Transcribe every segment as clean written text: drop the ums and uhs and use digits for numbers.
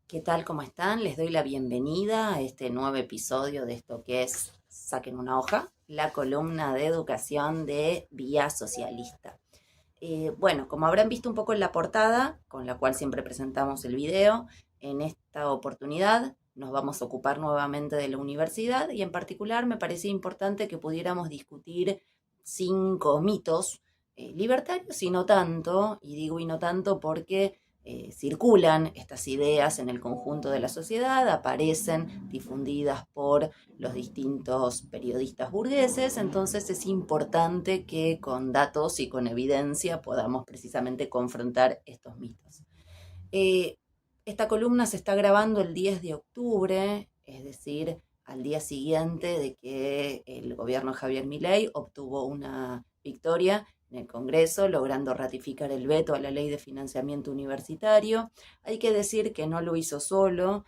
¿Qué tal? ¿Cómo están? Les doy la bienvenida a este nuevo episodio de esto que es Saquen una hoja, la columna de educación de Vía Socialista. Bueno, como habrán visto un poco en la portada, con la cual siempre presentamos el video, en esta oportunidad nos vamos a ocupar nuevamente de la universidad y en particular me parecía importante que pudiéramos discutir 5 mitos libertarios y no tanto, y digo y no tanto porque circulan estas ideas en el conjunto de la sociedad, aparecen difundidas por los distintos periodistas burgueses, entonces es importante que con datos y con evidencia podamos precisamente confrontar estos mitos. Eh, Esta columna se está grabando el 10 de octubre, es decir, al día siguiente de que el gobierno de Javier Milei obtuvo una victoria en el Congreso, logrando ratificar el veto a la ley de financiamiento universitario. Hay que decir que no lo hizo solo,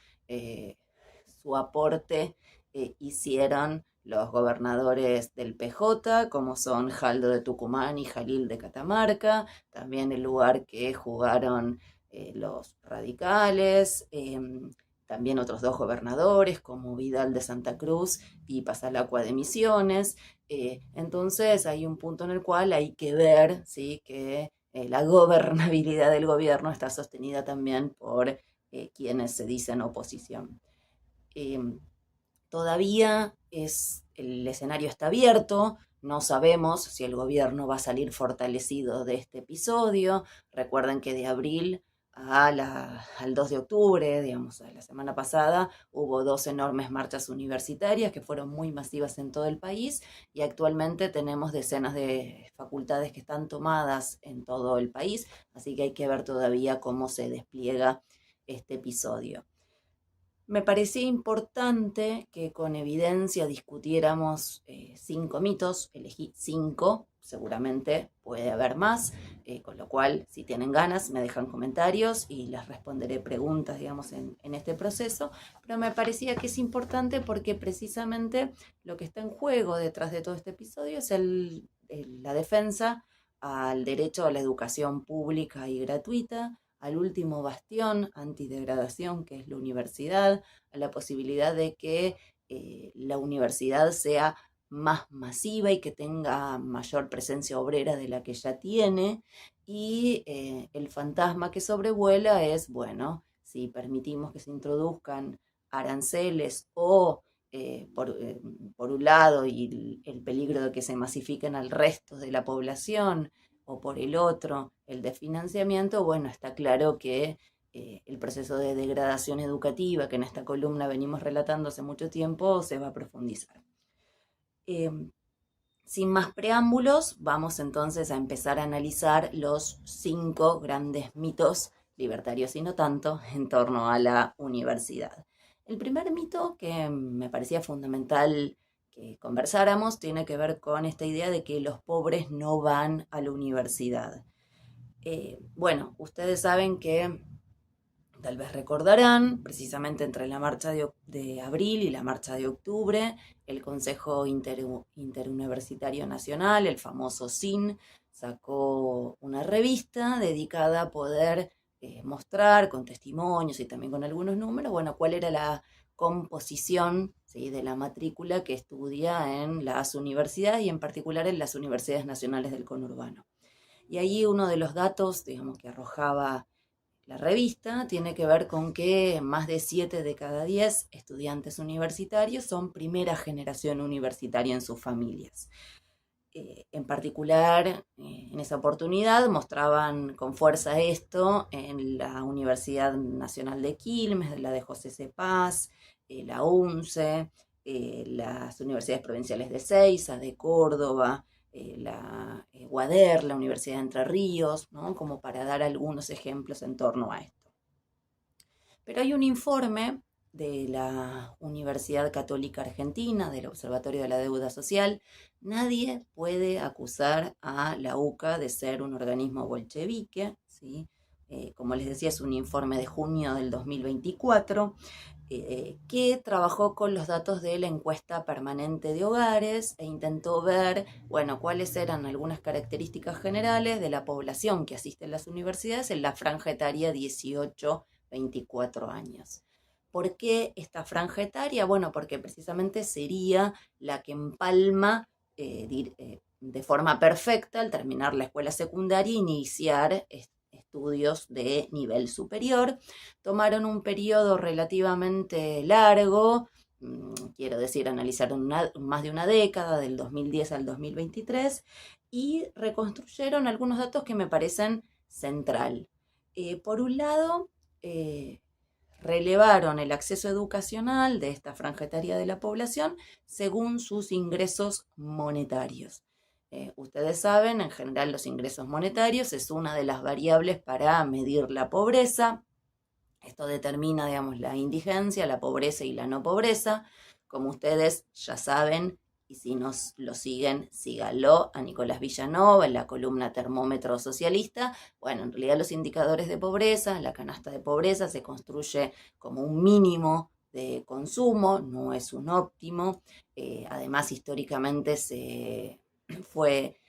su aporte hicieron los gobernadores del PJ, como son Jaldo de Tucumán y Jalil de Catamarca, también el lugar que jugaron los radicales, también otros dos gobernadores como Vidal de Santa Cruz y Pasalacua de Misiones. Entonces hay un punto en el cual hay que ver, ¿sí?, que la gobernabilidad del gobierno está sostenida también por quienes se dicen oposición. Eh, Todavía el escenario está abierto, no sabemos si el gobierno va a salir fortalecido de este episodio. Recuerden que de abril al 2 de octubre, digamos, a la semana pasada, hubo dos enormes marchas universitarias que fueron muy masivas en todo el país y actualmente tenemos decenas de facultades que están tomadas en todo el país, así que hay que ver todavía cómo se despliega este episodio. Me parecía importante que con evidencia discutiéramos 5 mitos, elegí 5, seguramente puede haber más, con lo cual si tienen ganas me dejan comentarios y les responderé preguntas, digamos, en este proceso, pero me parecía que es importante porque precisamente lo que está en juego detrás de todo este episodio es la defensa al derecho a la educación pública y gratuita, al último bastión antidegradación que es la universidad, a la posibilidad de que la universidad sea más masiva y que tenga mayor presencia obrera de la que ya tiene. Y el fantasma que sobrevuela es, bueno, si permitimos que se introduzcan aranceles o por un lado y el peligro de que se masifiquen al resto de la población o por el otro el de financiamiento, bueno, está claro que el proceso de degradación educativa que en esta columna venimos relatando hace mucho tiempo se va a profundizar. Eh, Sin más preámbulos, vamos entonces a empezar a analizar los 5 grandes mitos, libertarios y no tanto, en torno a la universidad. El primer mito que me parecía fundamental que conversáramos tiene que ver con esta idea de que los pobres no van a la universidad. Bueno, ustedes saben que tal vez recordarán, precisamente entre la marcha de abril y la marcha de octubre, el Consejo Interuniversitario Nacional, el famoso SIN, sacó una revista dedicada a poder mostrar con testimonios y también con algunos números, bueno, cuál era la composición, ¿sí?, de la matrícula que estudia en las universidades y en particular en las universidades nacionales del conurbano. Y ahí uno de los datos, digamos, que arrojaba la revista tiene que ver con que más de 7 de cada 10 estudiantes universitarios son primera generación universitaria en sus familias. En particular, en esa oportunidad mostraban con fuerza esto en la Universidad Nacional de Quilmes, la de José C. Paz, la UNCE, las universidades provinciales de Ceiza, de Córdoba, la UADER, la Universidad de Entre Ríos, ¿no?, como para dar algunos ejemplos en torno a esto. Pero hay un informe de la Universidad Católica Argentina, del Observatorio de la Deuda Social. Nadie puede acusar a la UCA de ser un organismo bolchevique, ¿sí? Como les decía, es un informe de junio del 2024, que trabajó con los datos de la encuesta permanente de hogares e intentó ver, bueno, cuáles eran algunas características generales de la población que asiste a las universidades en la franja etaria 18 24 años. ¿Por qué esta franja etaria? Bueno, porque precisamente sería la que empalma de forma perfecta al terminar la escuela secundaria, iniciar estudios de nivel superior. Tomaron un periodo relativamente largo, quiero decir, analizaron más de una década, del 2010 al 2023, y reconstruyeron algunos datos que me parecen central. Por un lado, relevaron el acceso educacional de esta franja etaria de la población según sus ingresos monetarios. Ustedes saben, en general los ingresos monetarios es una de las variables para medir la pobreza. Esto determina, digamos, la indigencia, la pobreza y la no pobreza. Como ustedes ya saben, y si nos lo siguen, síganlo a Nicolás Villanova en la columna Termómetro Socialista. Bueno, en realidad los indicadores de pobreza, la canasta de pobreza se construye como un mínimo de consumo, no es un óptimo. Además, históricamente fue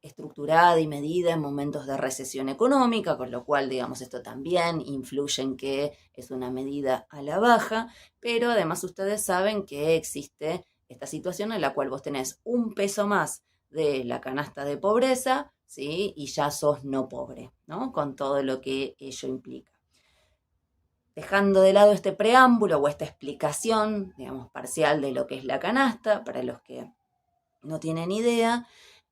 estructurada y medida en momentos de recesión económica, con lo cual, digamos, esto también influye en que es una medida a la baja, pero además ustedes saben que existe esta situación en la cual vos tenés un peso más de la canasta de pobreza, ¿sí? Y ya sos no pobre, ¿no? Con todo lo que ello implica. Dejando de lado este preámbulo o esta explicación, digamos, parcial de lo que es la canasta, para los que no tienen idea,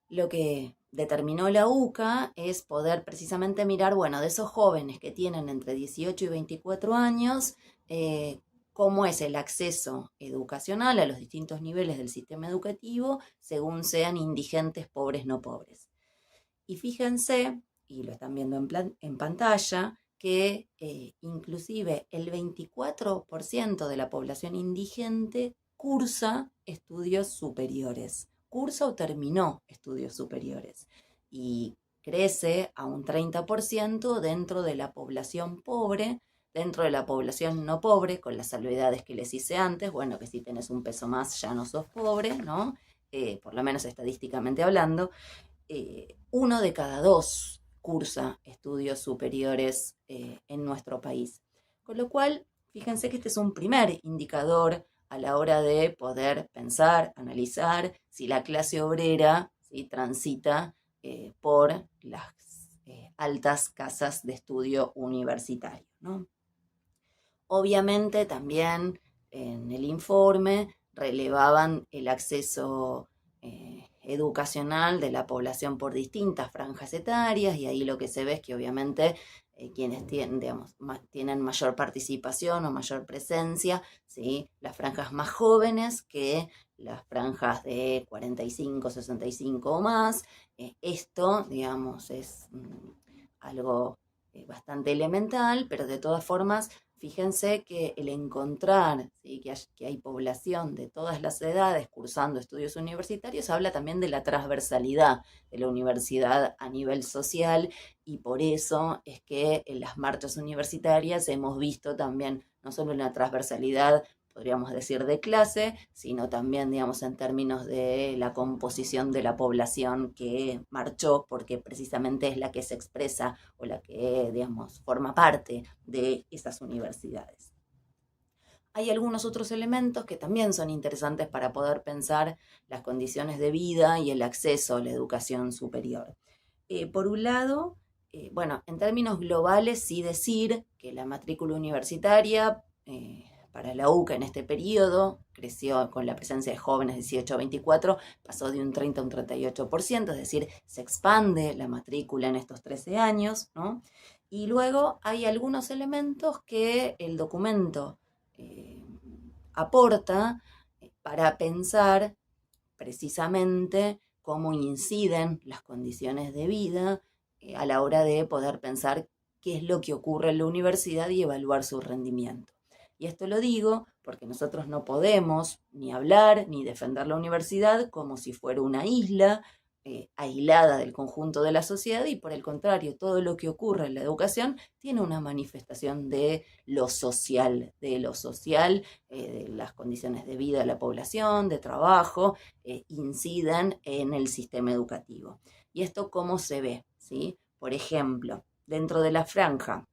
lo que determinó la UCA es poder precisamente mirar, bueno, de esos jóvenes que tienen entre 18 y 24 años, cómo es el acceso educacional a los distintos niveles del sistema educativo según sean indigentes, pobres, no pobres. Y fíjense, y lo están viendo en pantalla, que inclusive el 24% de la población indigente cursa estudios superiores. Cursa o terminó estudios superiores y crece a un 30% dentro de la población pobre, dentro de la población no pobre, con las salvedades que les hice antes, bueno, que si tenés un peso más ya no sos pobre, ¿no? Por lo menos estadísticamente hablando, 1 de cada 2 cursa estudios superiores en nuestro país. Con lo cual, fíjense que este es un primer indicador a la hora de poder pensar, analizar si la clase obrera, ¿sí?, transita por las altas casas de estudio universitario, ¿no? Obviamente también en el informe relevaban el acceso educacional de la población por distintas franjas etarias, y ahí lo que se ve es que obviamente quienes tienen, digamos, tienen mayor participación o mayor presencia, ¿sí?, las franjas más jóvenes que las franjas de 45, 65 o más. Esto, digamos, es algo bastante elemental, pero de todas formas, fíjense que el encontrar, ¿sí?, que hay población de todas las edades cursando estudios universitarios habla también de la transversalidad de la universidad a nivel social, y por eso es que en las marchas universitarias hemos visto también no solo una transversalidad, podríamos decir, de clase, sino también, digamos, en términos de la composición de la población que marchó, porque precisamente es la que se expresa o la que, digamos, forma parte de esas universidades. Hay algunos otros elementos que también son interesantes para poder pensar las condiciones de vida y el acceso a la educación superior. Por un lado, bueno, en términos globales, sí decir que la matrícula universitaria para la UCA en este periodo creció con la presencia de jóvenes 18 a 24, pasó de un 30 a un 38%, es decir, se expande la matrícula en estos 13 años, ¿no? Y luego hay algunos elementos que el documento aporta para pensar precisamente cómo inciden las condiciones de vida a la hora de poder pensar qué es lo que ocurre en la universidad y evaluar su rendimiento. Y esto lo digo porque nosotros no podemos ni hablar ni defender la universidad como si fuera una isla aislada del conjunto de la sociedad, y por el contrario, todo lo que ocurre en la educación tiene una manifestación de lo social, de las condiciones de vida de la población, de trabajo, inciden en el sistema educativo. ¿Y esto cómo se ve? ¿Sí? Por ejemplo, dentro de la franja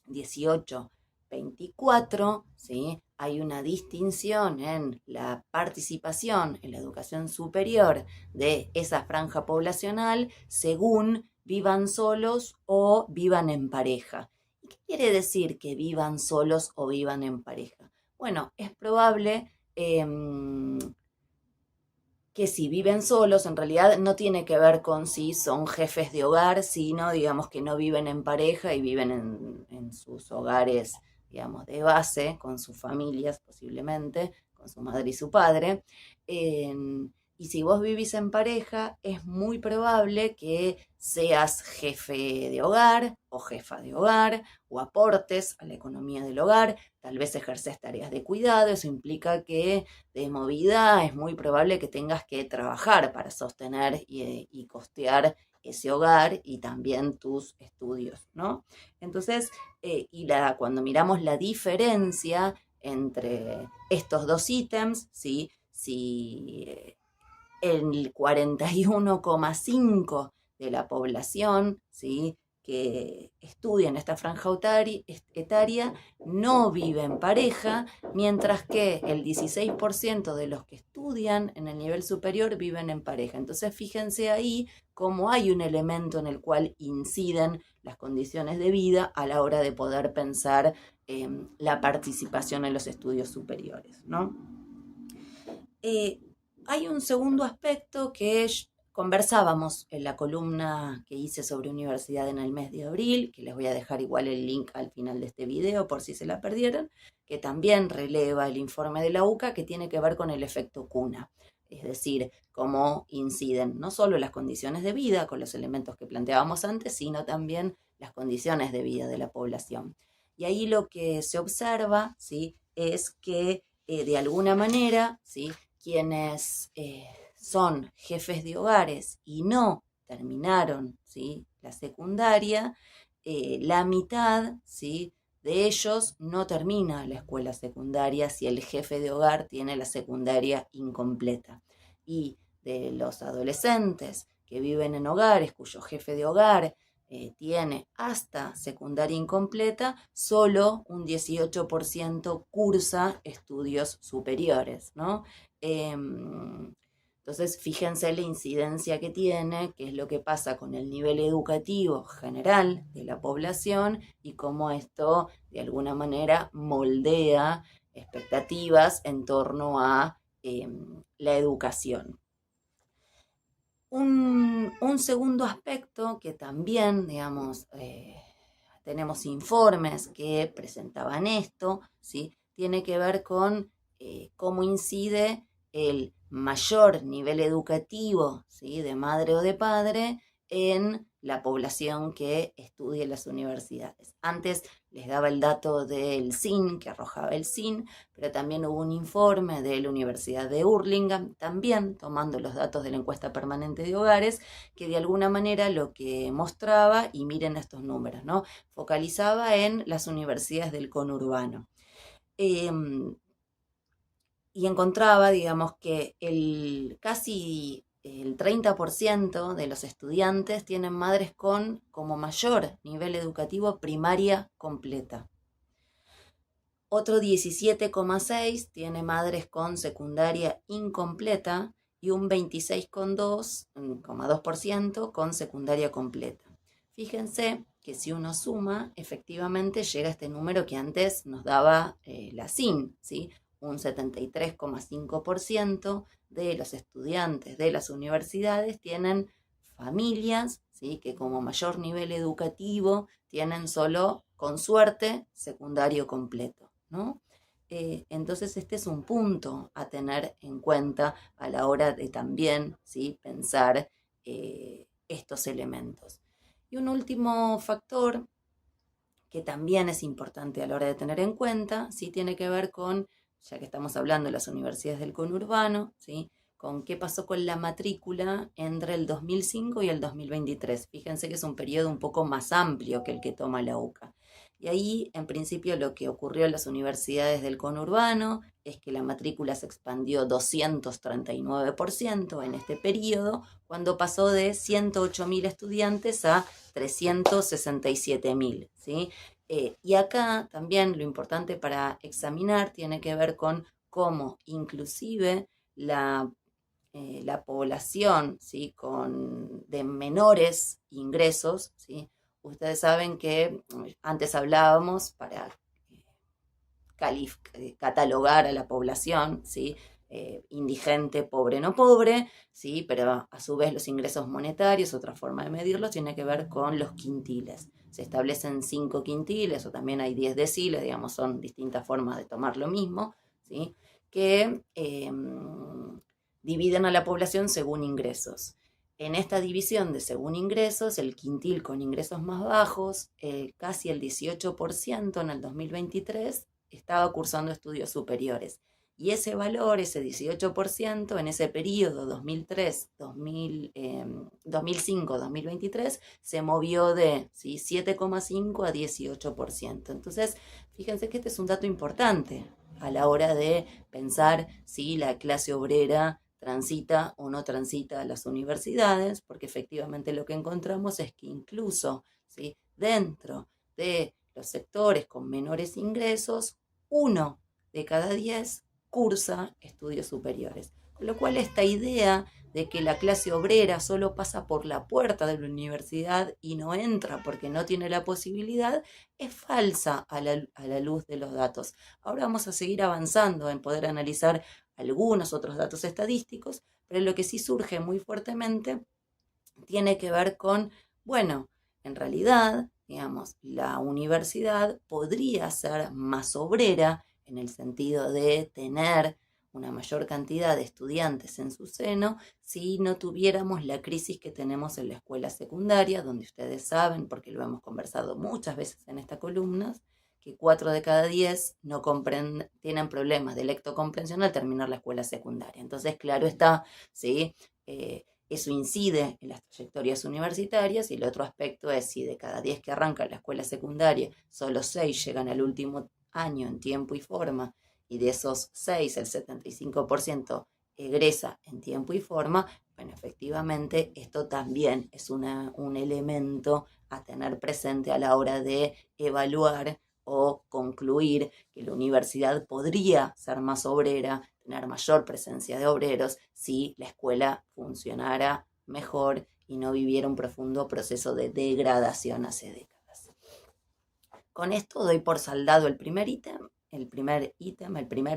18 24, ¿sí? Hay una distinción en la participación en la educación superior de esa franja poblacional según vivan solos o vivan en pareja. ¿Y qué quiere decir que vivan solos o vivan en pareja? Bueno, es probable que si viven solos, en realidad no tiene que ver con si son jefes de hogar, sino, digamos, que no viven en pareja y viven en sus hogares, digamos, de base, con sus familias posiblemente, con su madre y su padre. Y si vos vivís en pareja, es muy probable que seas jefe de hogar o jefa de hogar o aportes a la economía del hogar, tal vez ejerces tareas de cuidado, eso implica que de movida es muy probable que tengas que trabajar para sostener y costear ese hogar y también tus estudios, ¿no? Entonces, cuando miramos la diferencia entre estos dos ítems, ¿sí? Si el 41,5 de la población, ¿sí?, que estudia en esta franja etaria no vive en pareja, mientras que el 16% de los que estudian en el nivel superior viven en pareja. Entonces fíjense ahí cómo hay un elemento en el cual inciden las condiciones de vida a la hora de poder pensar la participación en los estudios superiores, ¿no? Hay un segundo aspecto que conversábamos en la columna que hice sobre universidad en el mes de abril, que les voy a dejar igual el link al final de este video por si se la perdieron, que también releva el informe de la UCA, que tiene que ver con el efecto cuna, es decir, cómo inciden no solo las condiciones de vida con los elementos que planteábamos antes, sino también las condiciones de vida de la población. Y ahí lo que se observa, ¿sí?, es que de alguna manera, ¿sí?, quienes son jefes de hogares y no terminaron, ¿sí?, la secundaria, la mitad, ¿sí?, de ellos no termina la escuela secundaria si el jefe de hogar tiene la secundaria incompleta. Y de los adolescentes que viven en hogares cuyo jefe de hogar tiene hasta secundaria incompleta, solo un 18% cursa estudios superiores, ¿no? Entonces, fíjense la incidencia que tiene, qué es lo que pasa con el nivel educativo general de la población y cómo esto, de alguna manera, moldea expectativas en torno a la educación. Un segundo aspecto que también, digamos, tenemos informes que presentaban esto, ¿sí?, tiene que ver con cómo incide el mayor nivel educativo, ¿sí?, de madre o de padre en la población que estudia en las universidades. Antes les daba el dato del CIN, que arrojaba el CIN, pero también hubo un informe de la Universidad de Hurlingham, también tomando los datos de la encuesta permanente de hogares, que de alguna manera lo que mostraba, y miren estos números, ¿no?, focalizaba en las universidades del conurbano. Y encontraba, digamos, que casi el 30% de los estudiantes tienen madres con como mayor nivel educativo primaria completa. Otro 17,6% tiene madres con secundaria incompleta y un 26,2% con secundaria completa. Fíjense que si uno suma, efectivamente llega a este número que antes nos daba la CIN, ¿sí? Un 73,5% de los estudiantes de las universidades tienen familias, ¿sí?, que como mayor nivel educativo tienen solo, con suerte, secundario completo, ¿no? Entonces este es un punto a tener en cuenta a la hora de también, ¿sí?, pensar estos elementos. Y un último factor que también es importante a la hora de tener en cuenta, ¿sí?, tiene que ver con, ya que estamos hablando de las universidades del conurbano, ¿sí?, con qué pasó con la matrícula entre el 2005 y el 2023. Fíjense que es un periodo un poco más amplio que el que toma la UCA. Y ahí, en principio, lo que ocurrió en las universidades del conurbano es que la matrícula se expandió 239% en este periodo, cuando pasó de 108.000 estudiantes a 367.000, ¿sí? Y acá también lo importante para examinar tiene que ver con cómo inclusive la población, ¿sí? De menores ingresos, ¿sí? Ustedes saben que antes hablábamos para catalogar a la población, ¿sí? Indigente, pobre, no pobre, ¿sí? Pero a su vez los ingresos monetarios, otra forma de medirlos, tiene que ver con los quintiles. Se establecen 5 quintiles o también hay 10 deciles, digamos, son distintas formas de tomar lo mismo, ¿sí? Que dividen a la población según ingresos. En esta división de según ingresos, el quintil con ingresos más bajos, casi el 18% en el 2023, estaba cursando estudios superiores. Y ese valor, ese 18%, en ese periodo 2005-2023, se movió de 7,5 a 18%. Entonces, fíjense que este es un dato importante a la hora de pensar si la clase obrera transita o no transita a las universidades, porque efectivamente lo que encontramos es que incluso, ¿sí?, dentro de los sectores con menores ingresos, 1 de cada 10 cursa estudios superiores. Con lo cual esta idea de que la clase obrera solo pasa por la puerta de la universidad y no entra porque no tiene la posibilidad, es falsa a la luz de los datos. Ahora vamos a seguir avanzando en poder analizar algunos otros datos estadísticos, pero lo que sí surge muy fuertemente tiene que ver con, bueno, en realidad, digamos, la universidad podría ser más obrera en el sentido de tener una mayor cantidad de estudiantes en su seno si no tuviéramos la crisis que tenemos en la escuela secundaria, donde ustedes saben, porque lo hemos conversado muchas veces en esta columna, que 4 de cada 10 no tienen problemas de lectocomprensión al terminar la escuela secundaria. Entonces, claro está, ¿sí? Eso incide en las trayectorias universitarias y el otro aspecto es si de cada 10 que arrancan la escuela secundaria, solo 6 llegan al último año en tiempo y forma y de esos 6 el 75% egresa en tiempo y forma, bueno, efectivamente esto también es un elemento a tener presente a la hora de evaluar o concluir que la universidad podría ser más obrera, tener mayor presencia de obreros, si la escuela funcionara mejor y no viviera un profundo proceso de degradación hace décadas. Con esto doy por saldado el primer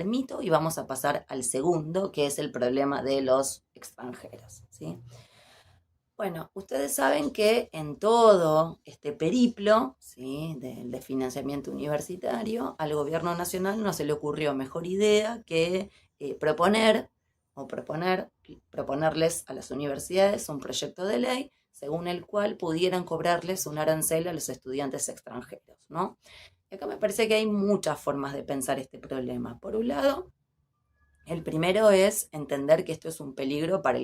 mito, y vamos a pasar al segundo, que es el problema de los extranjeros, ¿sí? Bueno, ustedes saben que en todo este periplo, ¿sí?, de financiamiento universitario, al gobierno nacional no se le ocurrió mejor idea que proponerles a las universidades un proyecto de ley según el cual pudieran cobrarles un arancel a los estudiantes extranjeros, ¿no? Y acá me parece que hay muchas formas de pensar este problema. Por un lado, el primero es entender que esto es un peligro para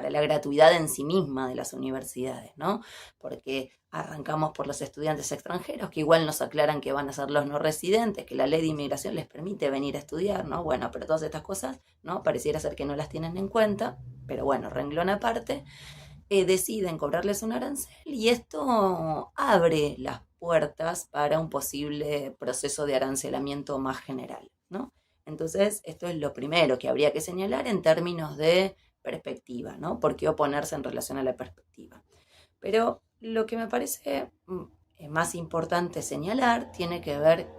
la gratuidad en sí misma de las universidades, ¿no? Porque arrancamos por los estudiantes extranjeros, que igual nos aclaran que van a ser los no residentes, que la ley de inmigración les permite venir a estudiar, ¿no? Bueno, pero todas estas cosas, ¿no?, pareciera ser que no las tienen en cuenta, pero bueno, renglón aparte, deciden cobrarles un arancel y esto abre las puertas para un posible proceso de arancelamiento más general, ¿no? Entonces, esto es lo primero que habría que señalar en términos de perspectiva, ¿no? ¿Por qué oponerse en relación a la perspectiva? Pero lo que me parece más importante señalar tiene que ver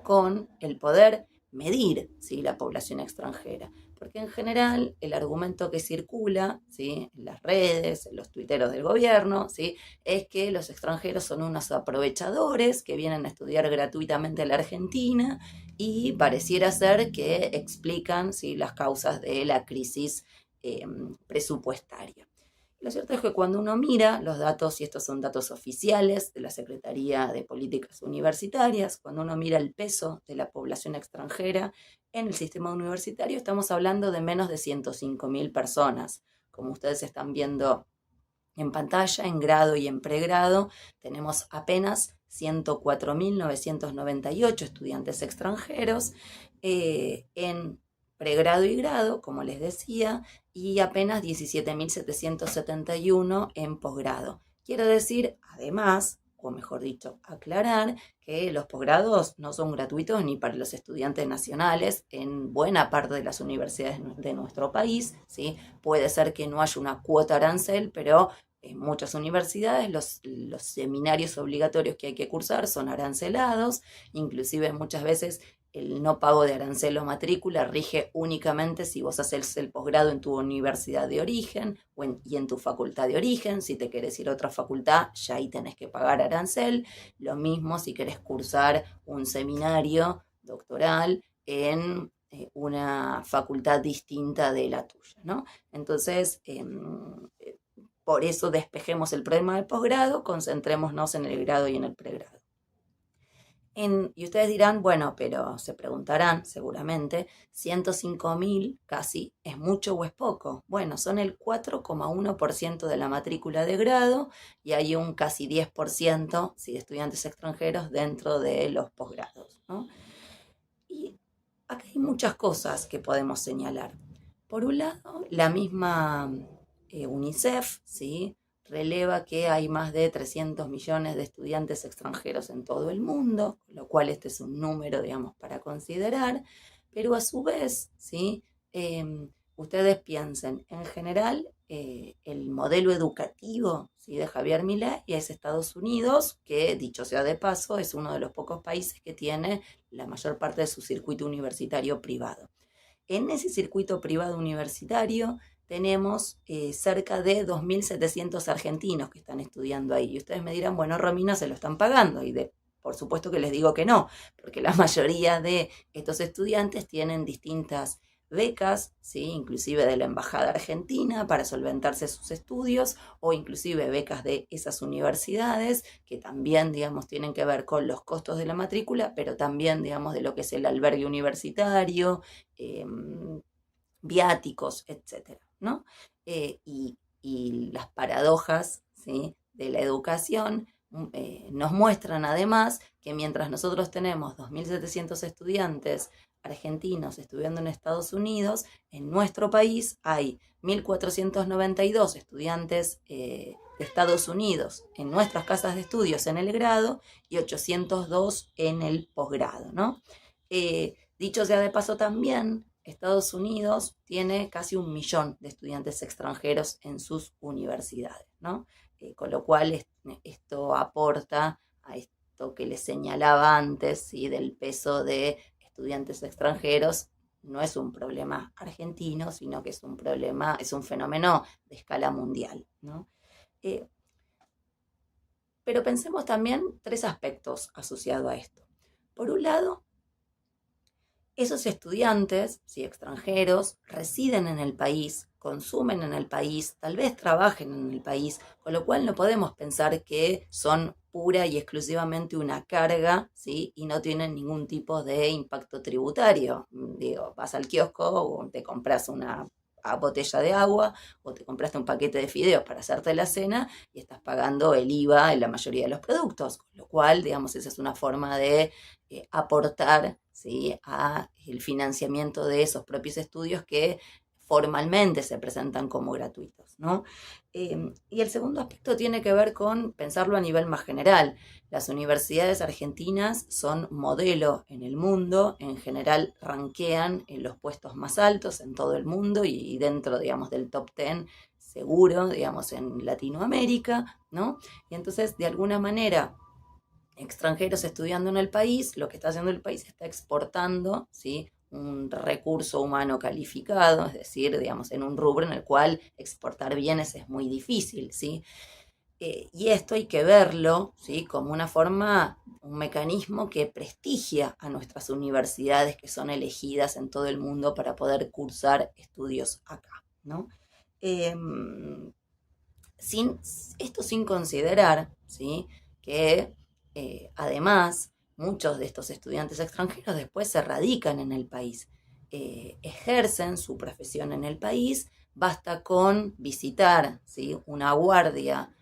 con el poder medir, ¿sí?, la población extranjera. Porque en general el argumento que circula, ¿sí?, en las redes, en los tuiteros del gobierno, ¿sí?, es que los extranjeros son unos aprovechadores que vienen a estudiar gratuitamente a la Argentina y pareciera ser que explican, ¿sí?, las causas de la crisis presupuestaria. Lo cierto es que cuando uno mira los datos, y estos son datos oficiales de la Secretaría de Políticas Universitarias, cuando uno mira el peso de la población extranjera en el sistema universitario, estamos hablando de menos de 105.000 personas. Como ustedes están viendo en pantalla, en grado y en pregrado, tenemos apenas 104.998 estudiantes extranjeros, en pregrado y grado, como les decía, y apenas 17.771 en posgrado. Quiero decir, además, o mejor dicho, aclarar que los posgrados no son gratuitos ni para los estudiantes nacionales en buena parte de las universidades de nuestro país, ¿sí? Puede ser que no haya una cuota arancel, pero en muchas universidades los seminarios obligatorios que hay que cursar son arancelados, inclusive muchas veces el no pago de arancel o matrícula rige únicamente si vos haces el posgrado en tu universidad de origen y en tu facultad de origen. Si te querés ir a otra facultad, ya ahí tenés que pagar arancel. Lo mismo si querés cursar un seminario doctoral en una facultad distinta de la tuya, ¿no? Entonces, por eso despejemos el problema del posgrado, concentrémonos en el grado y en el pregrado. Y ustedes dirán, bueno, pero se preguntarán seguramente, 105.000 casi, ¿es mucho o es poco? Bueno, son el 4,1% de la matrícula de grado y hay un casi 10%, ¿sí?, de estudiantes extranjeros dentro de los posgrados, ¿no? Y acá hay muchas cosas que podemos señalar. Por un lado, la misma UNICEF, ¿sí?, releva que hay más de 300 millones de estudiantes extranjeros en todo el mundo, con lo cual este es un número, digamos, para considerar, pero a su vez, ¿sí?, ustedes piensen, en general, el modelo educativo, ¿sí?, de Javier Milei es Estados Unidos, que, dicho sea de paso, es uno de los pocos países que tiene la mayor parte de su circuito universitario privado. En ese circuito privado universitario tenemos cerca de 2.700 argentinos que están estudiando ahí. Y ustedes me dirán, bueno, Romina, se lo están pagando. Por supuesto que les digo que no, porque la mayoría de estos estudiantes tienen distintas becas, ¿sí?, inclusive de la Embajada Argentina para solventarse sus estudios, o inclusive becas de esas universidades que también, digamos, tienen que ver con los costos de la matrícula, pero también, digamos, de lo que es el albergue universitario, viáticos, etcétera, ¿no? Y las paradojas, ¿sí?, de la educación nos muestran además que mientras nosotros tenemos 2.700 estudiantes argentinos estudiando en Estados Unidos, en nuestro país hay 1.492 estudiantes de Estados Unidos en nuestras casas de estudios en el grado y 802 en el posgrado, ¿no? Dicho sea de paso también, Estados Unidos tiene casi 1 millón de estudiantes extranjeros en sus universidades, ¿no? Con lo cual esto aporta a esto que les señalaba antes, ¿sí?, del peso de estudiantes extranjeros. No es un problema argentino, sino que es un fenómeno de escala mundial, ¿no? Pero pensemos también 3 aspectos asociados a esto. Por un lado, esos estudiantes, ¿sí?, extranjeros, residen en el país, consumen en el país, tal vez trabajen en el país, con lo cual no podemos pensar que son pura y exclusivamente una carga, ¿sí?, y no tienen ningún tipo de impacto tributario. Digo, vas al kiosco o te compras una botella de agua o te compraste un paquete de fideos para hacerte la cena y estás pagando el IVA en la mayoría de los productos, con lo cual, digamos, esa es una forma de aportar, ¿sí?, a el financiamiento de esos propios estudios que formalmente se presentan como gratuitos, ¿no? Y el segundo aspecto tiene que ver con pensarlo a nivel más general. Las universidades argentinas son modelo en el mundo, en general ranquean en los puestos más altos en todo el mundo y dentro, digamos, del top 10 seguro, digamos, en Latinoamérica, ¿no? Y entonces, de alguna manera, extranjeros estudiando en el país, lo que está haciendo el país está exportando, ¿sí?, un recurso humano calificado, es decir, digamos, en un rubro en el cual exportar bienes es muy difícil, ¿sí? Y esto hay que verlo, ¿sí?, como una forma, un mecanismo que prestigia a nuestras universidades que son elegidas en todo el mundo para poder cursar estudios acá, ¿no? Sin considerar, ¿sí?, que además muchos de estos estudiantes extranjeros después se radican en el país, ejercen su profesión en el país, basta con visitar, ¿sí?, una guardia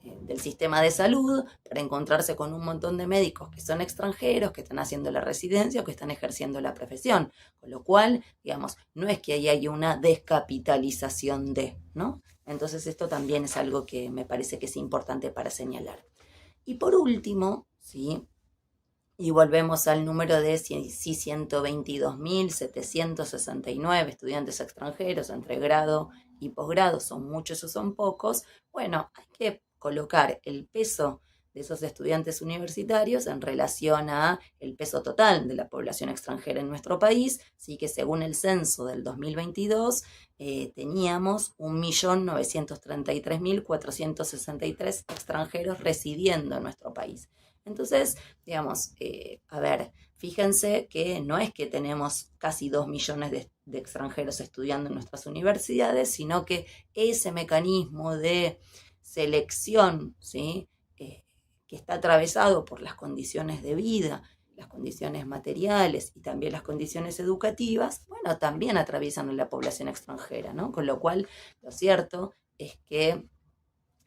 del sistema de salud para encontrarse con un montón de médicos que son extranjeros, que están haciendo la residencia o que están ejerciendo la profesión. Con lo cual, digamos, no es que ahí hay una descapitalización de, ¿no? Entonces esto también es algo que me parece que es importante para señalar. Y por último, ¿sí? Y volvemos al número de 122.769 estudiantes extranjeros entre grado y posgrado, son muchos o son pocos. Bueno, hay que colocar el peso de esos estudiantes universitarios en relación a el peso total de la población extranjera en nuestro país, sí que según el censo del 2022 teníamos 1.933.463 extranjeros residiendo en nuestro país. Entonces, digamos, a ver, fíjense que no es que tenemos casi 2 millones de extranjeros estudiando en nuestras universidades, sino que ese mecanismo de selección, ¿sí? Que está atravesado por las condiciones de vida, las condiciones materiales y también las condiciones educativas, bueno, también atraviesan a la población extranjera, ¿no? Con lo cual, lo cierto es que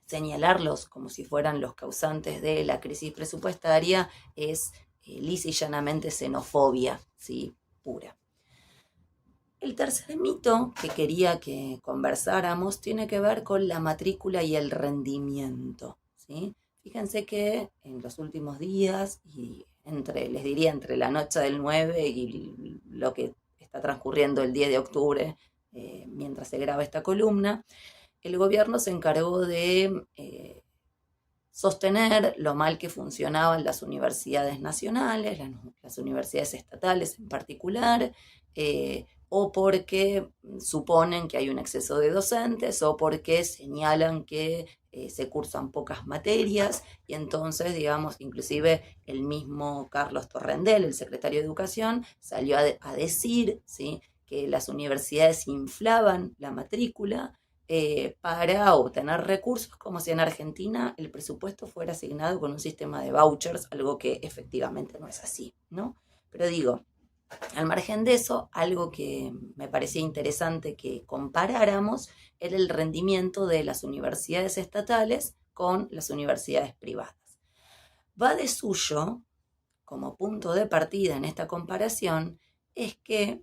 señalarlos como si fueran los causantes de la crisis presupuestaria es lisa y llanamente xenofobia, ¿sí? Pura. El tercer mito que quería que conversáramos tiene que ver con la matrícula y el rendimiento, ¿sí? Fíjense que en los últimos días, y les diría entre la noche del 9 y lo que está transcurriendo el 10 de octubre, mientras se graba esta columna, el gobierno se encargó de sostener lo mal que funcionaban las universidades nacionales, las universidades estatales en particular, o porque suponen que hay un exceso de docentes, o porque señalan que se cursan pocas materias, y entonces, digamos, inclusive el mismo Carlos Torrendel, el secretario de Educación, salió a decir, ¿sí?, que las universidades inflaban la matrícula para obtener recursos, como si en Argentina el presupuesto fuera asignado con un sistema de vouchers, algo que efectivamente no es así, ¿no? Pero digo, al margen de eso, algo que me parecía interesante que comparáramos era el rendimiento de las universidades estatales con las universidades privadas. Va de suyo, como punto de partida en esta comparación, es que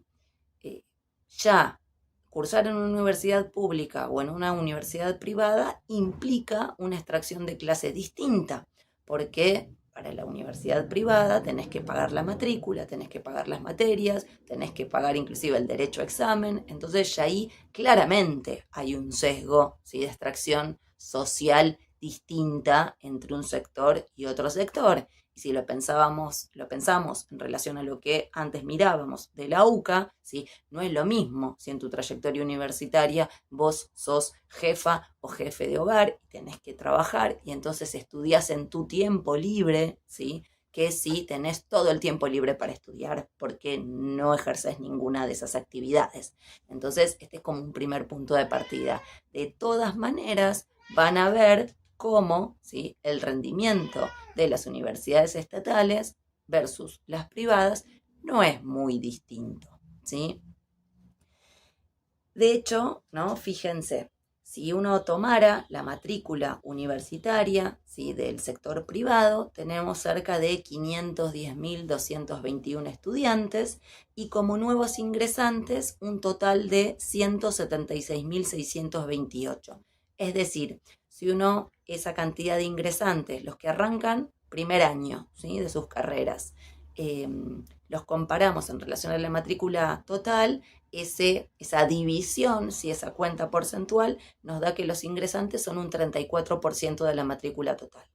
ya cursar en una universidad pública o en una universidad privada implica una extracción de clase distinta, porque para la universidad privada tenés que pagar la matrícula, tenés que pagar las materias, tenés que pagar inclusive el derecho a examen, entonces ya ahí claramente hay un sesgo, ¿sí?, de extracción social distinta entre un sector y otro sector. Y si lo pensamos en relación a lo que antes mirábamos de la UCA, ¿sí?, no es lo mismo si en tu trayectoria universitaria vos sos jefa o jefe de hogar y tenés que trabajar y entonces estudiás en tu tiempo libre, ¿sí?, que si tenés todo el tiempo libre para estudiar porque no ejerces ninguna de esas actividades. Entonces, este es como un primer punto de partida. De todas maneras, van a ver cómo, ¿sí?, el rendimiento de las universidades estatales versus las privadas no es muy distinto, ¿sí? De hecho, ¿no?, fíjense, si uno tomara la matrícula universitaria, ¿sí?, del sector privado, tenemos cerca de 510.221 estudiantes y como nuevos ingresantes un total de 176.628. Es decir, si uno, esa cantidad de ingresantes, los que arrancan primer año, ¿sí?, de sus carreras, los comparamos en relación a la matrícula total, esa división, ¿sí?, esa cuenta porcentual, nos da que los ingresantes son un 34% de la matrícula total.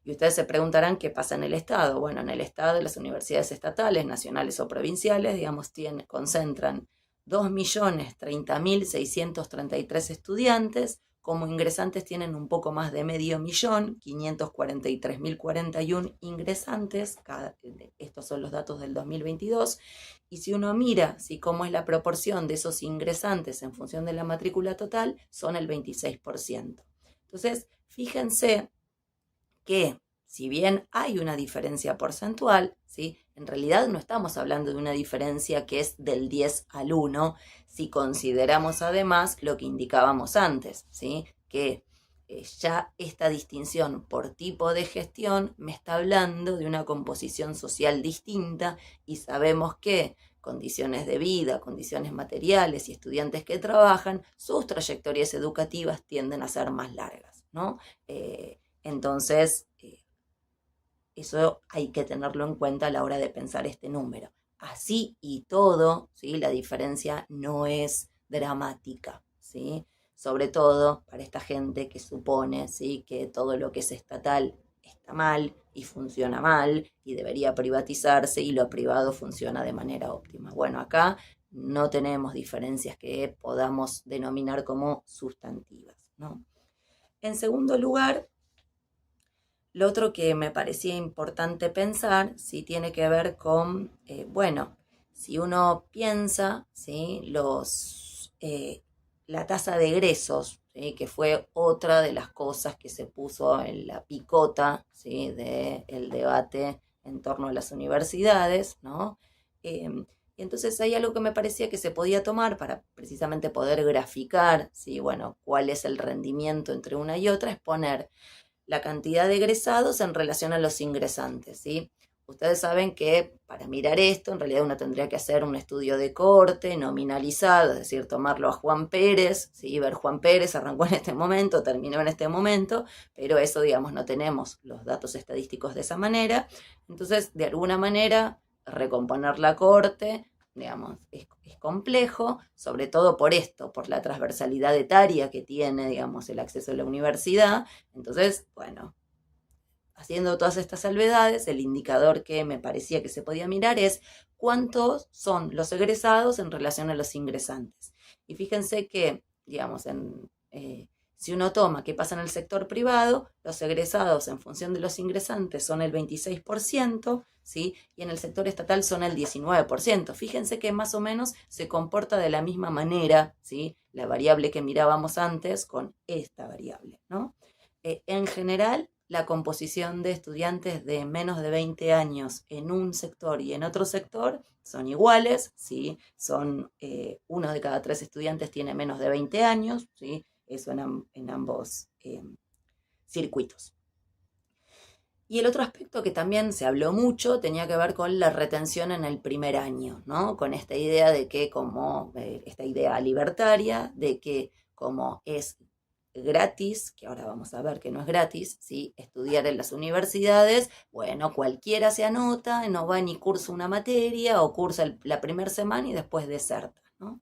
Y ustedes se preguntarán qué pasa en el Estado. Bueno, en el Estado las universidades estatales, nacionales o provinciales, digamos, concentran 2.030.633 estudiantes. Como ingresantes tienen un poco más de 500.000, 543.041 ingresantes, estos son los datos del 2022, y si uno mira cómo es la proporción de esos ingresantes en función de la matrícula total, son el 26%. Entonces, fíjense que si bien hay una diferencia porcentual, ¿sí?, en realidad no estamos hablando de una diferencia que es del 10 al 1, si consideramos además lo que indicábamos antes, ¿sí?, que ya esta distinción por tipo de gestión me está hablando de una composición social distinta y sabemos que condiciones de vida, condiciones materiales y estudiantes que trabajan, sus trayectorias educativas tienden a ser más largas, ¿no? Entonces, eso hay que tenerlo en cuenta a la hora de pensar este número. Así y todo, ¿sí? La diferencia no es dramática, ¿sí? Sobre todo para esta gente que supone, ¿sí?, que todo lo que es estatal está mal y funciona mal y debería privatizarse y lo privado funciona de manera óptima. Bueno, acá no tenemos diferencias que podamos denominar como sustantivas, ¿no? En segundo lugar, lo otro que me parecía importante pensar, sí, tiene que ver con, bueno, si uno piensa, ¿sí?, la tasa de egresos, ¿sí?, que fue otra de las cosas que se puso en la picota, ¿sí?, del debate en torno a las universidades, ¿no? Y entonces hay algo que me parecía que se podía tomar para precisamente poder graficar, ¿sí?, bueno, cuál es el rendimiento entre una y otra, es poner la cantidad de egresados en relación a los ingresantes, ¿sí? Ustedes saben que para mirar esto, en realidad uno tendría que hacer un estudio de corte nominalizado, es decir, tomarlo a Juan Pérez, ¿sí? Ver Juan Pérez arrancó en este momento, terminó en este momento, pero eso, digamos, no tenemos los datos estadísticos de esa manera. Entonces, de alguna manera, recomponer la corte, digamos, es complejo, sobre todo por esto, por la transversalidad etaria que tiene, digamos, el acceso a la universidad. Entonces, bueno, haciendo todas estas salvedades, el indicador que me parecía que se podía mirar es cuántos son los egresados en relación a los ingresantes. Y fíjense que, digamos, si uno toma qué pasa en el sector privado, los egresados en función de los ingresantes son el 26%, ¿sí? Y en el sector estatal son el 19%. Fíjense que más o menos se comporta de la misma manera, ¿sí?, la variable que mirábamos antes con esta variable, ¿no? En general, la composición de estudiantes de menos de 20 años en un sector y en otro sector son iguales, ¿sí? Son 1 de cada 3 estudiantes tiene menos de 20 años, ¿sí? Eso en ambos circuitos. Y el otro aspecto que también se habló mucho tenía que ver con la retención en el primer año, ¿no? Con esta idea de que esta idea libertaria, de que como es gratis, que ahora vamos a ver que no es gratis, ¿sí?, estudiar en las universidades, bueno, cualquiera se anota, no va ni cursa una materia o cursa la primera semana y después deserta, ¿no?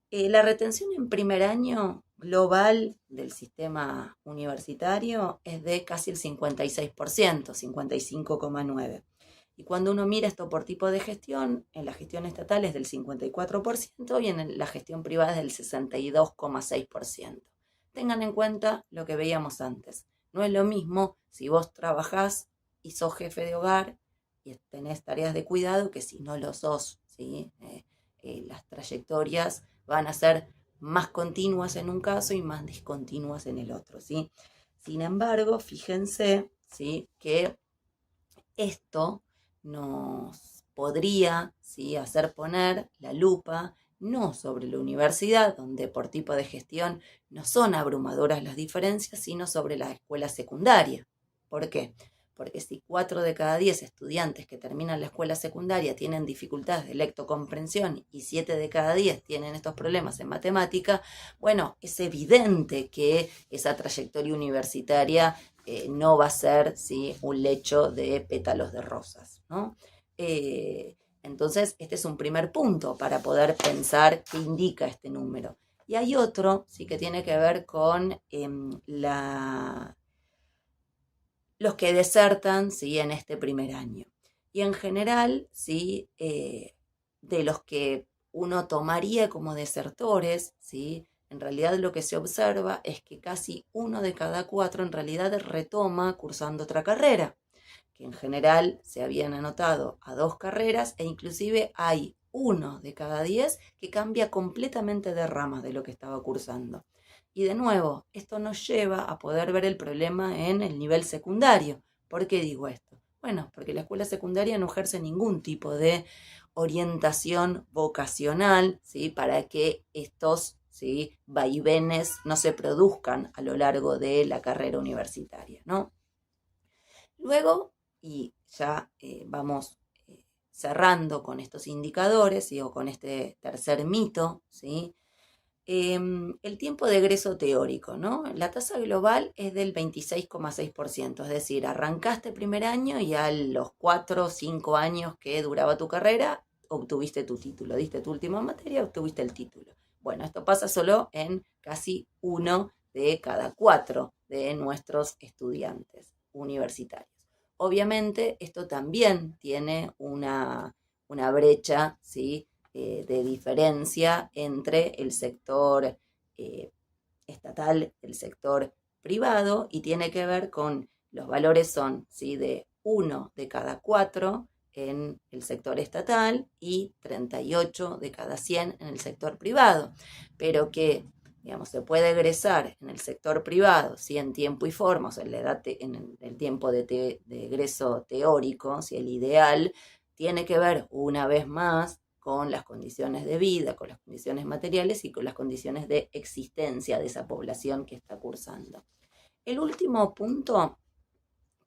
La retención en primer año global del sistema universitario es de casi el 56%, 55,9%. Y cuando uno mira esto por tipo de gestión, en la gestión estatal es del 54% y en la gestión privada es del 62,6%. Tengan en cuenta lo que veíamos antes. No es lo mismo si vos trabajás y sos jefe de hogar y tenés tareas de cuidado que si no lo sos, ¿sí? Las trayectorias van a ser más continuas en un caso y más discontinuas en el otro, ¿sí? Sin embargo, fíjense, ¿sí?, que esto nos podría, ¿sí?, hacer poner la lupa no sobre la universidad, donde por tipo de gestión no son abrumadoras las diferencias, sino sobre la escuela secundaria. ¿Por qué? Porque si 4 de cada 10 estudiantes que terminan la escuela secundaria tienen dificultades de lectocomprensión y 7 de cada 10 tienen estos problemas en matemática, bueno, es evidente que esa trayectoria universitaria no va a ser, ¿sí?, un lecho de pétalos de rosas, ¿no? Entonces, este es un primer punto para poder pensar qué indica este número. Y hay otro, sí, que tiene que ver con los que desertan, ¿sí?, en este primer año. Y en general, ¿sí?, de los que uno tomaría como desertores, ¿sí?, en realidad lo que se observa es que casi 1 de cada 4 en realidad retoma cursando otra carrera, que en general se habían anotado a 2 carreras e inclusive hay 1 de cada 10 que cambia completamente de rama de lo que estaba cursando. Y de nuevo, esto nos lleva a poder ver el problema en el nivel secundario. ¿Por qué digo esto? Bueno, porque la escuela secundaria no ejerce ningún tipo de orientación vocacional, ¿sí?, para que estos ¿sí? Vaivenes no se produzcan a lo largo de la carrera universitaria, ¿no? Luego, y ya vamos cerrando con estos indicadores, o con este tercer mito, ¿sí? El tiempo de egreso teórico, ¿no? La tasa global es del 26,6%, es decir, arrancaste el primer año y a los 4 o 5 años que duraba tu carrera, obtuviste tu título, diste tu última materia, obtuviste el título. Bueno, esto pasa solo en casi 1 de cada 4 de nuestros estudiantes universitarios. Obviamente, esto también tiene una brecha, ¿sí? De diferencia entre el sector estatal, el sector privado, y tiene que ver con los valores son, ¿sí? De 1 de cada 4 en el sector estatal y 38 de cada 100 en el sector privado, pero que digamos, se puede egresar en el sector privado, ¿sí? En tiempo y forma, o sea, en el tiempo de egreso teórico, ¿sí? El ideal tiene que ver una vez más con las condiciones de vida, con las condiciones materiales y con las condiciones de existencia de esa población que está cursando. El último punto,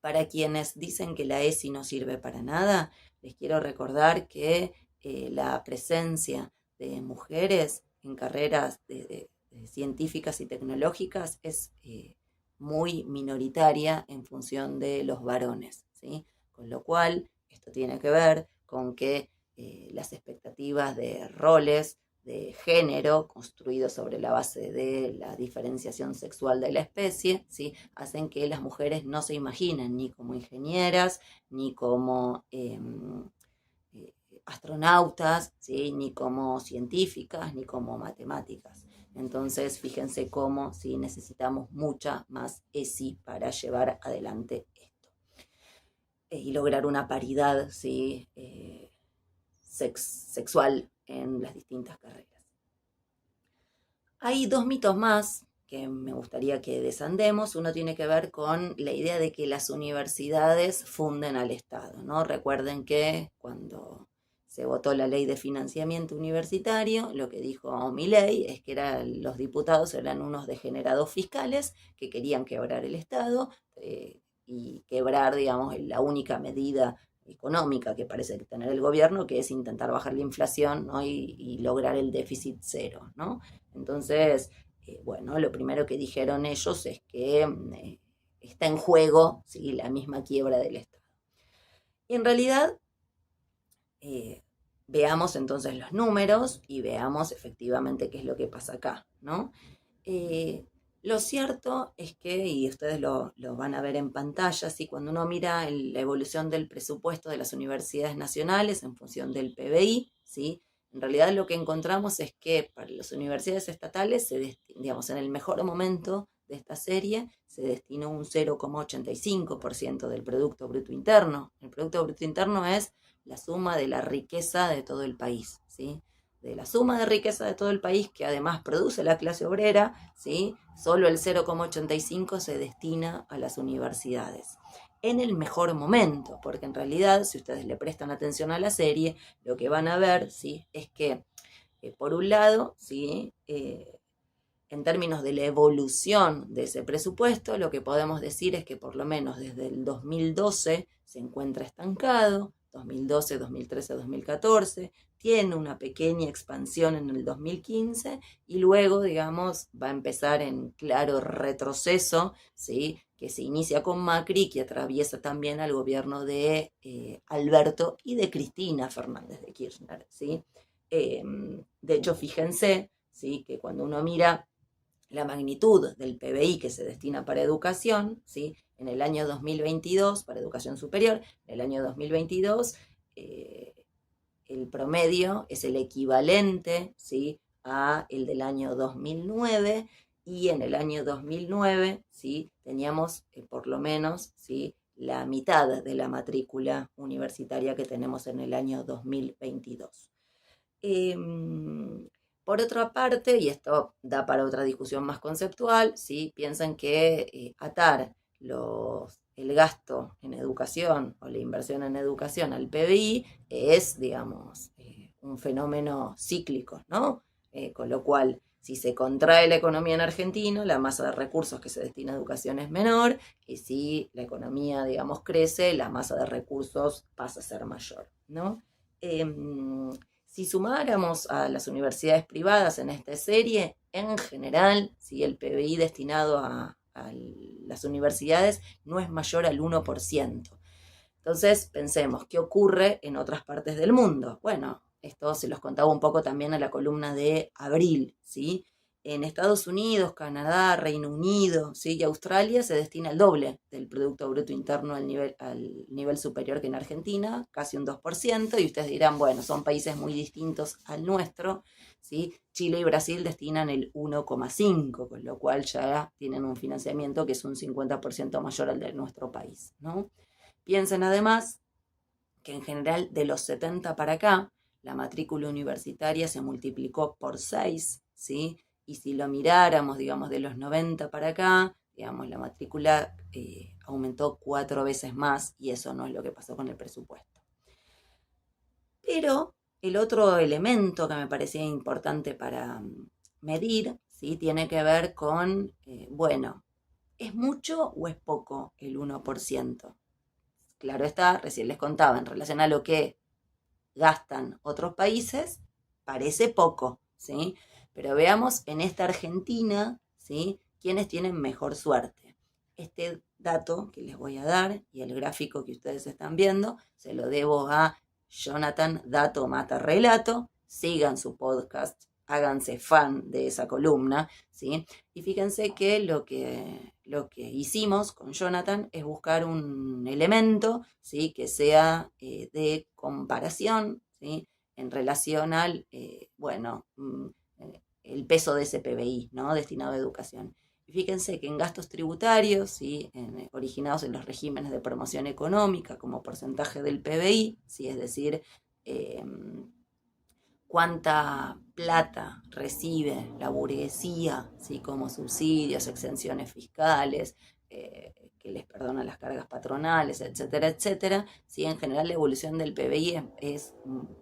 para quienes dicen que la ESI no sirve para nada, les quiero recordar que la presencia de mujeres en carreras de científicas y tecnológicas es muy minoritaria en función de los varones, ¿sí? Con lo cual, esto tiene que ver con que las expectativas de roles de género construidos sobre la base de la diferenciación sexual de la especie, ¿sí? Hacen que las mujeres no se imaginen ni como ingenieras, ni como astronautas, ¿sí? Ni como científicas, ni como matemáticas. Entonces, fíjense cómo ¿sí? Necesitamos mucha más ESI para llevar adelante esto. Y lograr una paridad ¿sí? Sexual en las distintas carreras. Hay dos mitos más que me gustaría que desandemos. Uno tiene que ver con la idea de que las universidades funden al Estado, ¿no? Recuerden que cuando se votó la ley de financiamiento universitario, lo que dijo Milei es que los diputados eran unos degenerados fiscales que querían quebrar el Estado y quebrar, digamos, la única medida económica que parece tener el gobierno, que es intentar bajar la inflación, ¿no? y lograr el déficit cero, ¿no? Entonces, bueno, lo primero que dijeron ellos es que está en juego ¿sí? La misma quiebra del Estado. Y en realidad, veamos entonces los números y veamos efectivamente qué es lo que pasa acá, ¿no? Lo cierto es que, y ustedes lo van a ver en pantalla, ¿sí? Cuando uno mira la evolución del presupuesto de las universidades nacionales en función del PBI, ¿sí? En realidad lo que encontramos es que para las universidades estatales, digamos, en el mejor momento de esta serie, se destinó un 0,85% del Producto Bruto Interno. El Producto Bruto Interno es la suma de la riqueza de todo el país, ¿sí? De la suma de riqueza de todo el país que además produce la clase obrera, ¿sí? Solo el 0,85 se destina a las universidades. En el mejor momento, porque en realidad, si ustedes le prestan atención a la serie, lo que van a ver, ¿sí? Es que, por un lado, ¿sí? En términos de la evolución de ese presupuesto, lo que podemos decir es que por lo menos desde el 2012 se encuentra estancado, 2012, 2013, 2014, tiene una pequeña expansión en el 2015 y luego, digamos, va a empezar en claro retroceso, ¿sí? Que se inicia con Macri, que atraviesa también al gobierno de Alberto y de Cristina Fernández de Kirchner, ¿sí? De hecho, fíjense, ¿sí? Que cuando uno mira la magnitud del PBI que se destina para educación, ¿sí? En el año 2022, para educación superior, en el año 2022, el promedio es el equivalente, ¿sí? A el del año 2009, y en el año 2009, ¿sí? Teníamos por lo menos, ¿sí? La mitad de la matrícula universitaria que tenemos en el año 2022. Por otra parte, y esto da para otra discusión más conceptual, ¿sí? Piensan que atar el gasto en educación o la inversión en educación al PBI es, digamos, un fenómeno cíclico, ¿no? Con lo cual, Si se contrae la economía en Argentina, la masa de recursos que se destina a educación es menor, y si la economía, digamos, crece, la masa de recursos pasa a ser mayor, ¿no? Si sumáramos a las universidades privadas en esta serie, en general, si el PBI destinado a las universidades no es mayor al 1%. Entonces, pensemos, ¿qué ocurre en otras partes del mundo? Bueno, esto se los contaba un poco también en la columna de abril, ¿sí? En Estados Unidos, Canadá, Reino Unido, ¿sí? Y Australia se destina el doble del Producto Bruto Interno al nivel superior que en Argentina, casi un 2%, y ustedes dirán, bueno, son países muy distintos al nuestro, ¿sí? Chile y Brasil destinan el 1,5%, con lo cual ya tienen un financiamiento que es un 50% mayor al de nuestro país, ¿no? Piensen además que en general de los 70 para acá, la matrícula universitaria se multiplicó por 6, ¿sí? Y si lo miráramos, digamos, de los 90 para acá, digamos, la matrícula aumentó 4 veces más, y eso no es lo que pasó con el presupuesto. Pero el otro elemento que me parecía importante para medir, ¿sí? Tiene que ver con, bueno, ¿es mucho o es poco el 1%? Claro está, recién les contaba, en relación a lo que gastan otros países, parece poco, ¿sí? Pero veamos en esta Argentina, ¿sí? ¿Quiénes tienen mejor suerte? Este dato que les voy a dar y el gráfico que ustedes están viendo, se lo debo a Jonathan Dato Mata Relato. Sigan su podcast, háganse fan de esa columna, ¿sí? Y fíjense que lo que hicimos con Jonathan es buscar un elemento, ¿sí? Que sea de comparación, ¿sí? En relación al, el peso de ese PBI, ¿no? Destinado a educación. Y fíjense que en gastos tributarios, ¿sí? Originados en los regímenes de promoción económica como porcentaje del PBI, ¿sí? Es decir, cuánta plata recibe la burguesía, ¿sí? Como subsidios, exenciones fiscales, que les perdonan las cargas patronales, etcétera, etcétera. ¿Sí? En general la evolución del PBI es,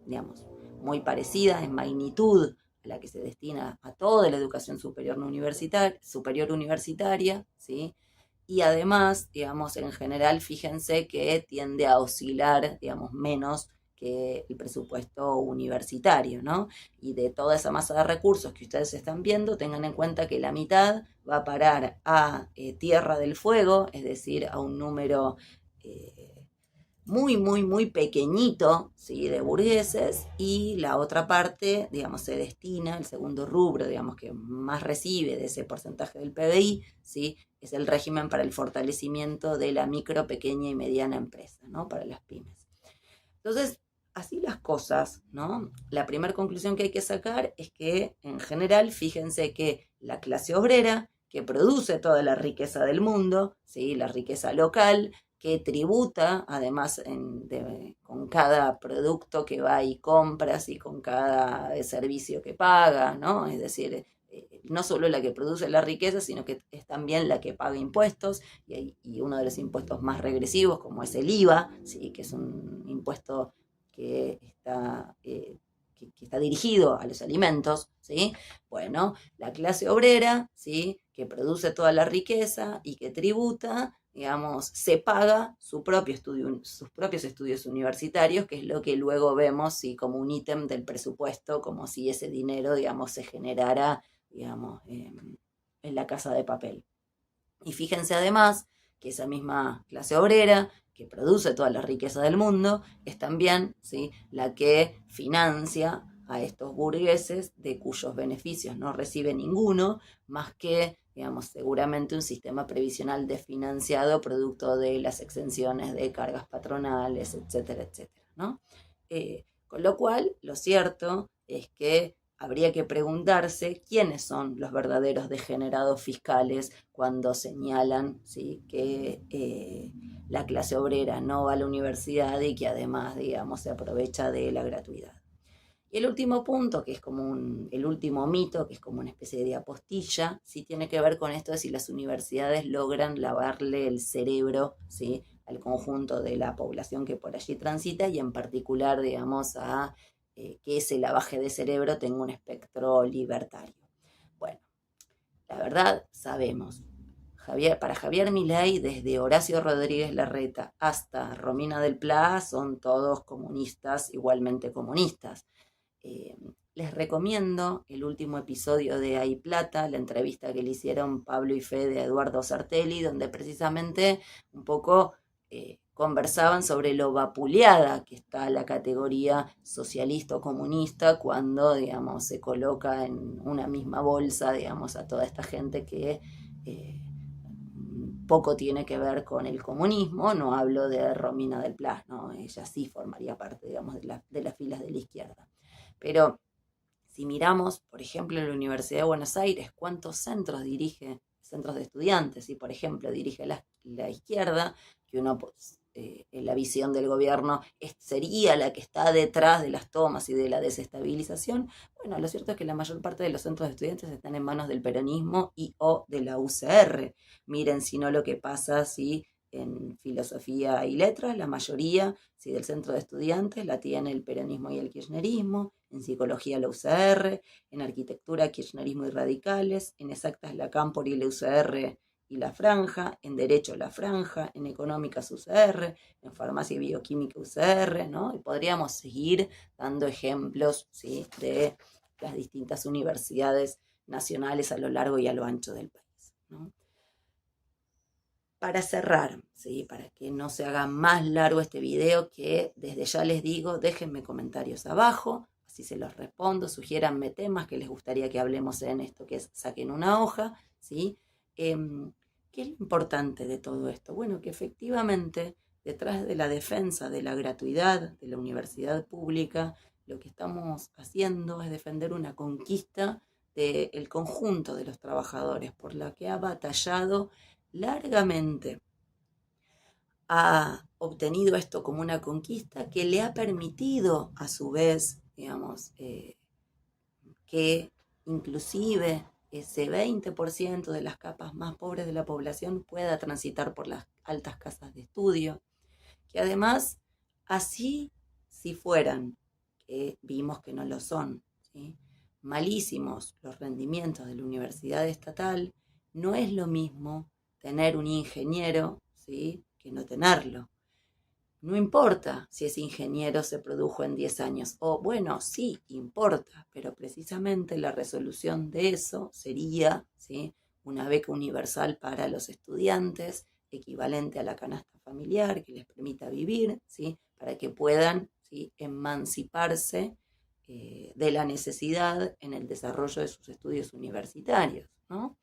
digamos, muy parecida en magnitud a la que se destina a toda la educación superior universitaria, ¿sí? Y además, digamos, en general, fíjense que tiende a oscilar, digamos, menos que el presupuesto universitario, ¿no? Y de toda esa masa de recursos que ustedes están viendo, tengan en cuenta que la mitad va a parar a Tierra del Fuego, es decir, a un número muy, muy, muy pequeñito, ¿sí? De burgueses, y la otra parte, digamos, se destina, el segundo rubro, digamos, que más recibe de ese porcentaje del PBI, ¿sí? Es el régimen para el fortalecimiento de la micro, pequeña y mediana empresa, ¿no? Para las pymes. Entonces, así las cosas, ¿no? La primera conclusión que hay que sacar es que, en general, fíjense que la clase obrera, que produce toda la riqueza del mundo, ¿sí? La riqueza local, que tributa, además, con cada producto que va y compras y con cada servicio que paga, ¿no? Es decir, no solo la que produce la riqueza, sino que es también la que paga impuestos, y uno de los impuestos más regresivos, como es el IVA, ¿sí? Que es un impuesto que está dirigido a los alimentos, ¿sí? Bueno, la clase obrera, ¿sí? Que produce toda la riqueza y que tributa, digamos, se paga sus propios estudios universitarios, que es lo que luego vemos, ¿sí? Como un ítem del presupuesto, como si ese dinero, digamos, se generara, digamos, en la casa de papel. Y fíjense además que esa misma clase obrera que produce toda la riqueza del mundo es también, ¿sí? La que financia a estos burgueses, de cuyos beneficios no recibe ninguno, más que, digamos, seguramente un sistema previsional desfinanciado producto de las exenciones de cargas patronales, etcétera, etcétera, ¿no? Con lo cual, lo cierto es que habría que preguntarse quiénes son los verdaderos degenerados fiscales cuando señalan, ¿sí? Que la clase obrera no va a la universidad y que además, digamos, se aprovecha de la gratuidad. Y el último punto, que es como el último mito, que es como una especie de apostilla, sí tiene que ver con esto de si las universidades logran lavarle el cerebro, ¿sí? Al conjunto de la población que por allí transita, y en particular, digamos, a que ese lavaje de cerebro tenga un espectro libertario. La verdad, sabemos. Para Javier Milei, desde Horacio Rodríguez Larreta hasta Romina del Pla, son todos comunistas, igualmente comunistas. Eh, Les recomiendo el último episodio de Hay Plata, la entrevista que le hicieron Pablo y Fede a Eduardo Sartelli, donde precisamente un poco conversaban sobre lo vapuleada que está la categoría socialista o comunista cuando, digamos, se coloca en una misma bolsa, digamos, a toda esta gente que poco tiene que ver con el comunismo. No hablo de Romina del Pla, ¿no? Ella sí formaría parte, digamos, de las filas de la izquierda. Pero si miramos, por ejemplo, en la Universidad de Buenos Aires, ¿cuántos centros dirige? Centros de estudiantes, y por ejemplo dirige la izquierda, que uno, pues, en la visión del gobierno sería la que está detrás de las tomas y de la desestabilización. Bueno, lo cierto es que la mayor parte de los centros de estudiantes están en manos del peronismo y o de la UCR. Miren, si no, lo que pasa si en filosofía y letras, la mayoría, si del centro de estudiantes, la tiene el peronismo y el kirchnerismo, en psicología la UCR, en arquitectura kirchnerismo y radicales, en exactas la Cámpor y la UCR y la Franja, en derecho la Franja, en económicas UCR, en farmacia y bioquímica UCR, ¿no? Y podríamos seguir dando ejemplos, ¿sí?, de las distintas universidades nacionales a lo largo y a lo ancho del país, ¿no? Para cerrar, ¿sí?, para que no se haga más largo este video, que desde ya les digo, déjenme comentarios abajo, así se los respondo, sugiéranme temas que les gustaría que hablemos en esto, que es saquen una hoja, ¿sí? ¿Qué es lo importante de todo esto? Bueno, que efectivamente detrás de la defensa de la gratuidad de la universidad pública, lo que estamos haciendo es defender una conquista del conjunto de los trabajadores, por la que ha batallado largamente. Ha obtenido esto como una conquista que le ha permitido, a su vez, digamos, que inclusive ese 20% de las capas más pobres de la población pueda transitar por las altas casas de estudio, que además, así si fueran, que vimos que no lo son, ¿sí?, malísimos los rendimientos de la universidad estatal, no es lo mismo tener un ingeniero, ¿sí?, que no tenerlo. No importa si ese ingeniero se produjo en 10 años, o bueno, sí, importa, pero precisamente la resolución de eso sería, ¿sí?, una beca universal para los estudiantes, equivalente a la canasta familiar, que les permita vivir, ¿sí?, para que puedan, ¿sí?, emanciparse de la necesidad en el desarrollo de sus estudios universitarios, ¿no?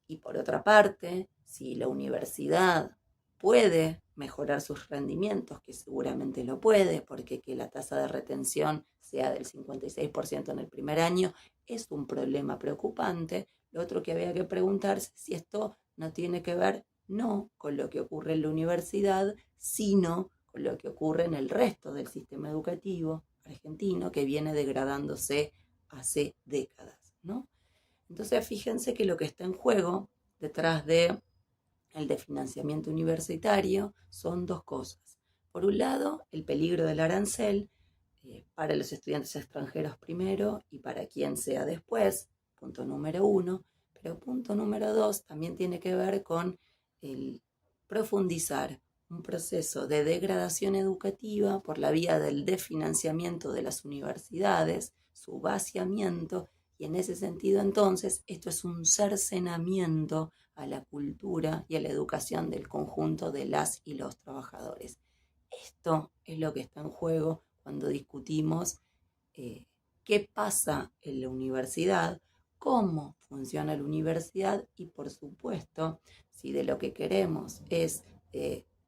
Y por otra parte, si la universidad puede mejorar sus rendimientos, que seguramente lo puede, porque que la tasa de retención sea del 56% en el primer año es un problema preocupante. Lo otro que había que preguntarse si esto no tiene que ver no con lo que ocurre en la universidad, sino con lo que ocurre en el resto del sistema educativo argentino, que viene degradándose hace décadas, ¿no? Entonces, fíjense que lo que está en juego detrás de el de financiamiento universitario son dos cosas. Por un lado, el peligro del arancel para los estudiantes extranjeros primero y para quien sea después, punto número 1. Pero punto número 2 también tiene que ver con el profundizar un proceso de degradación educativa por la vía del desfinanciamiento de las universidades, su vaciamiento, y en ese sentido entonces esto es un cercenamiento a la cultura y a la educación del conjunto de las y los trabajadores. Esto es lo que está en juego cuando discutimos qué pasa en la universidad, cómo funciona la universidad y, por supuesto, si de lo que queremos es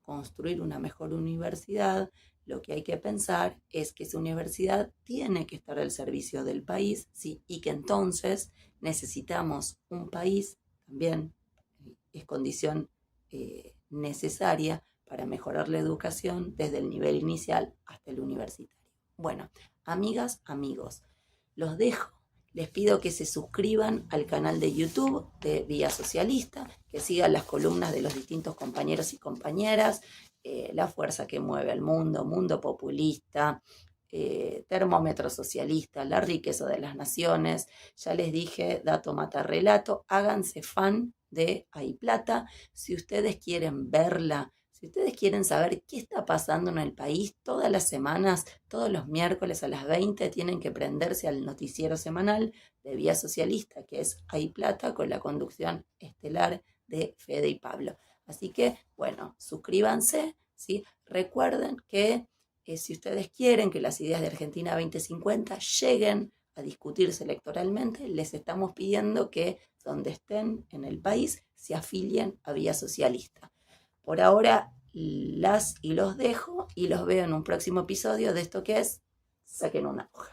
construir una mejor universidad, lo que hay que pensar es que esa universidad tiene que estar al servicio del país, ¿sí?, y que entonces necesitamos un país, también es condición necesaria para mejorar la educación desde el nivel inicial hasta el universitario. Bueno, amigas, amigos, los dejo. Les pido que se suscriban al canal de YouTube de Vía Socialista, que sigan las columnas de los distintos compañeros y compañeras, La Fuerza que Mueve al Mundo, Mundo Populista, Termómetro Socialista, La riqueza de las naciones, ya les dije, Dato Mata Relato, háganse fan de Hay Plata, si ustedes quieren verla, si ustedes quieren saber qué está pasando en el país, todas las semanas, todos los miércoles a las 20 tienen que prenderse al noticiero semanal de Vía Socialista, que es Hay Plata, con la conducción estelar de Fede y Pablo. Así que, bueno, suscríbanse, ¿sí? Recuerden que si ustedes quieren que las ideas de Argentina 2050 lleguen a discutirse electoralmente, les estamos pidiendo que donde estén en el país se afilien a Vía Socialista. Por ahora las y los dejo y los veo en un próximo episodio de esto que es Saquen una hoja.